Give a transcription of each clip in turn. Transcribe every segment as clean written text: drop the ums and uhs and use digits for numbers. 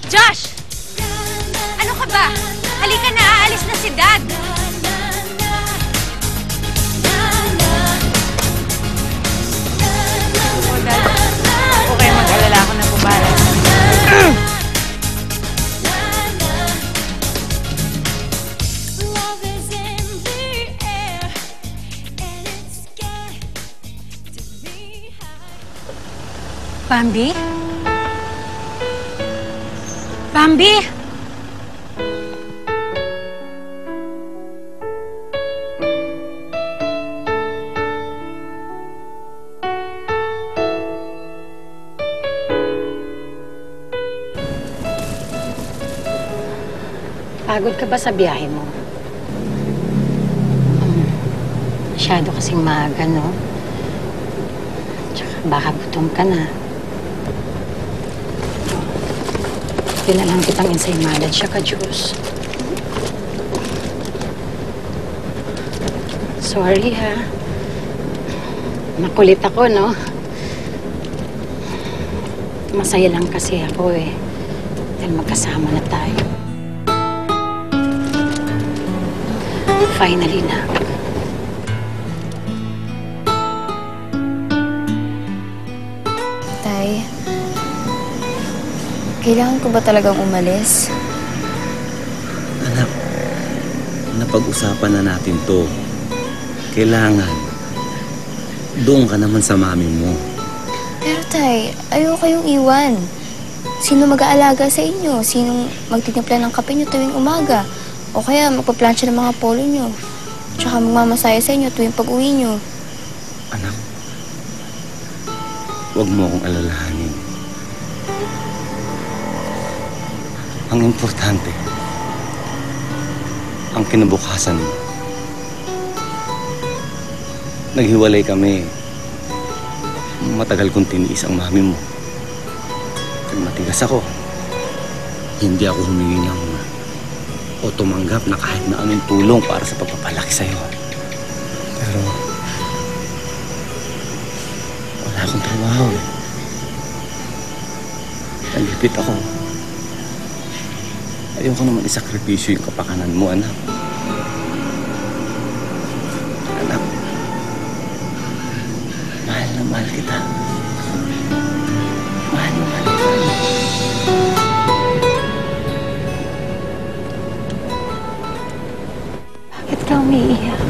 Josh! Ano ka ba? Halika na, aalis na si Dad! Oh, Dad. Okay, mag-alala ako na pumara. Bambi? Bambi? Pagod ka ba sa biyahe mo? Masyado kasing maaga, no? Tsaka baka gutom ka na. Dinalang kitang ensaymada tsaka juice. Sorry, ha? Makulit ako, no? Masaya lang kasi ako, eh. Dahil magkasama na tayo. Finally na. Tay, kailangan ko ba talagang umalis? Anak, napag-usapan na natin to. Kailangan. Doon ka naman sa mami mo. Pero tay, ayoko kayong iwan. Sino mag-aalaga sa inyo? Sinong magtitimpla ng kape nyo tuwing umaga? O kaya magpaplansya ng mga polo nyo? Tsaka magmamasaya sa inyo tuwing pag-uwi nyo? Anak, huwag mo akong alalahanin. Ang importante, ang kinabukasan mo. Naghiwalay kami. Matagal kong tiniis ang mami mo. Kaya matigas ako. Hindi ako humingi ng o tumanggap na kahit na anong tulong para sa pagpapalaki sa'yo. Pero wala akong trabaho eh. Nalipit ako. Ayoko naman isakripisyo yung kapakanan mo, anak. Anak, mahal na mahal kita. Mahal na mahal kita. Bakit ka umiiyak?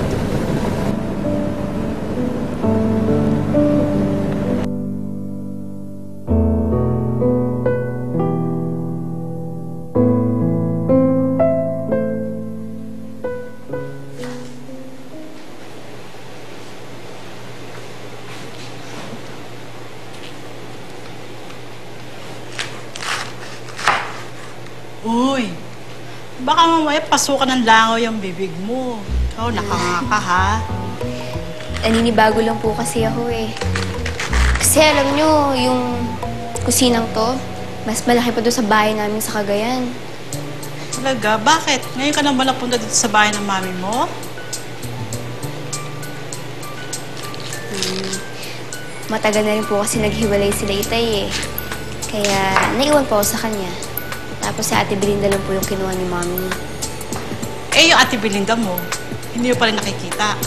Uy, baka mamaya pasukan ng langaw yung bibig mo. Ikaw, nakangaka ha? Naninibago lang po kasi ako eh. Kasi alam nyo, yung kusinang to, mas malaki pa doon sa bahay namin sa Cagayan. Talaga? Bakit? Ngayon ka na ba napunta dito sa bahay ng mami mo? Matagal na rin po kasi naghiwalay sila Itay eh. Kaya naiwan po ako sa kanya. Tapos si Ate Belinda lang po yung kinuha ni Mami. Eh, yung Ate Belinda mo, hindi mo pa rin nakikita.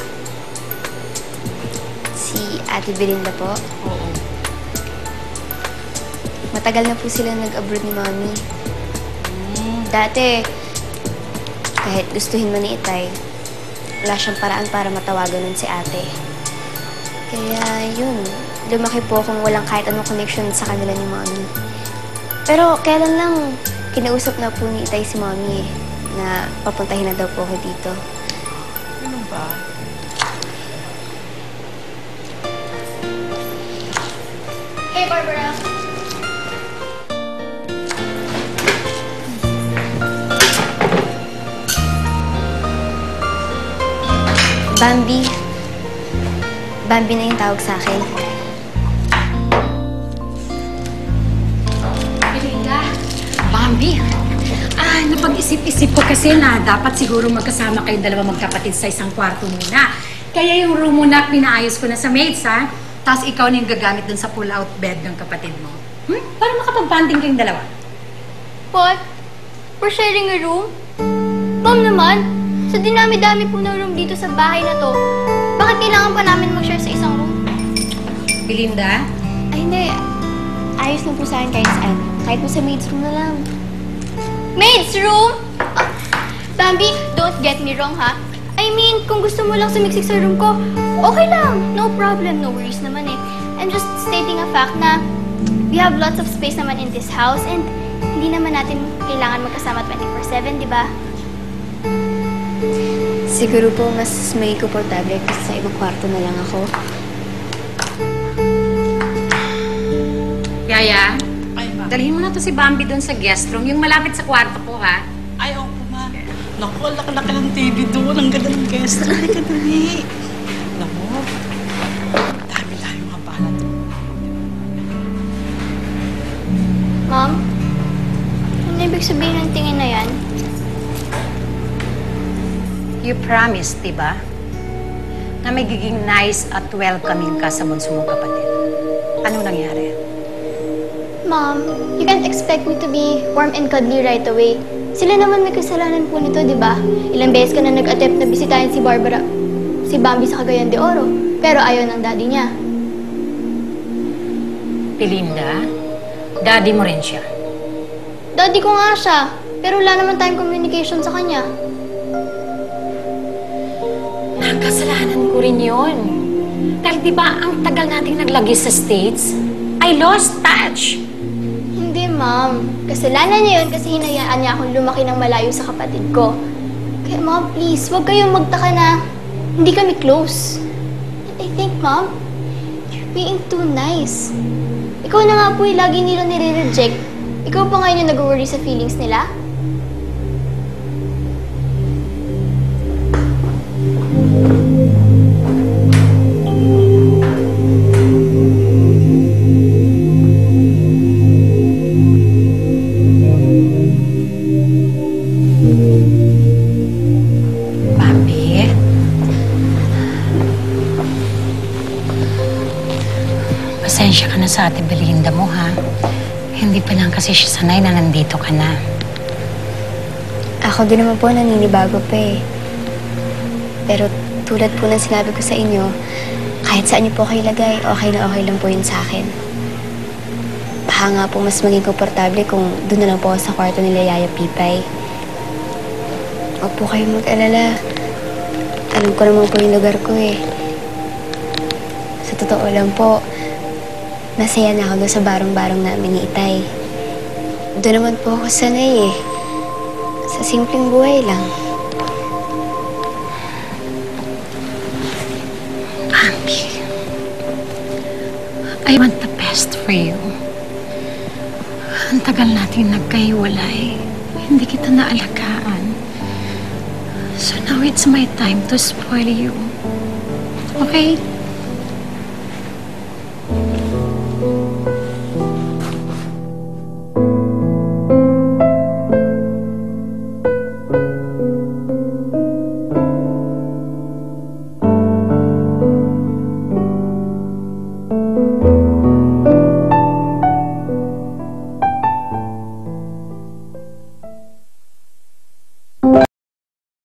Si Ate Belinda po? Oo. Matagal na po sila nag-abroad ni Mami. Dati, kahit gustuhin man ni Itay, wala siyang paraan para matawagan nun si Ate. Kaya yun, lumaki po akong walang kahit anong connection sa kanila ni Mami. Pero kailan lang, kinausap na po ni Itay si Mami eh, na papuntahin na daw po ako dito. Ano ba? Hey, Barbara! Bambi. Bambi na yung tawag sa akin. Belinda, Bambi. Napag-isip-isip ko kasi na dapat siguro magkasama kayong dalawa magkapatid sa isang kwarto muna. Kaya yung room mo na pinaayos ko na sa maids, ha? Tapos ikaw na yung gagamit dun sa pull-out bed ng kapatid mo. Para makapag-banding kayong dalawa. What? We're sharing a room? Mom naman, sa dinami-dami po ng room dito sa bahay na to, bakit kailangan pa namin mag-share sa isang room? Belinda? Ay, hindi. Ayos lang po sa akin kahit saan. Kahit po sa maid's room na lang. Maid's room? Ah, Bambi, don't get me wrong ha. I mean, kung gusto mo lang sumiksik sa room ko, okay lang. No problem, no worries naman eh. I'm just stating a fact na we have lots of space naman in this house and hindi naman natin kailangan magkasama 24/7, di ba? Siguro po mas may komportable kasi sa ibang kwarto na lang ako. Yaya, Ay, ma. dalhin mo na to si Bambi doon sa guest room, yung malapit sa kwarto ko, ha? Ay, opo, ma. Naku, ang laki-laki ng TV doon. Ang ganda ng guest. Halika dali. Naku, dami-dami mga bala doon. Mom? Ano ibig sabihin ng tingin na yan? You promised, diba? Na magiging nice at welcoming ka sa bunso mong kapatid. Ano nangyari? Mom, you can't expect me to be warm and cuddly right away. Sila naman may kasalanan po nito, di ba? Ilang beses ka na nag-attempt na bisitahin si Bambi sa Cagayan de Oro, pero ayaw ng daddy niya. Belinda, daddy mo rin siya. Daddy ko nga siya, pero wala naman tayong communication sa kanya. Kasalanan ko rin yun. Dahil di ba ang tagal nating naglagi sa States, I lost touch. Hindi, Mom. Kasalanan niya yun kasi hinayaan niya akong lumaki ng malayo sa kapatid ko. Kaya, Mom, please, huwag kayong magtaka na hindi kami close. And I think, Mom, you're being too nice. Ikaw na nga po yung lagi nila nire-reject. Ikaw pa ngayon yung nag-worry sa feelings nila? Bambi? Pasensya ka na sa ate Belinda mo, ha? Hindi pa lang kasi siya sanay na nandito ka na. Ako din naman po naninibago pa eh. Pero tulad po ng sinabi ko sa inyo, kahit saan niyo po kayo lagay, okay na okay lang po yun sa akin. Baka nga po mas maging komportable kung doon na lang po ako sa kwarto nila Yaya Pipay. Huwag po kayong mag-alala. Alam ko naman po yung lugar ko eh. Sa totoo lang po, masaya na ako doon sa barong-barong namin ni Itay. Doon naman po ako sanay eh. Sa simpleng buhay lang. Bambi, I want the best for you. Ang tagal natin nagkahiwalay. Hindi kita naalagaan. So now it's my time to spoil you. Okay?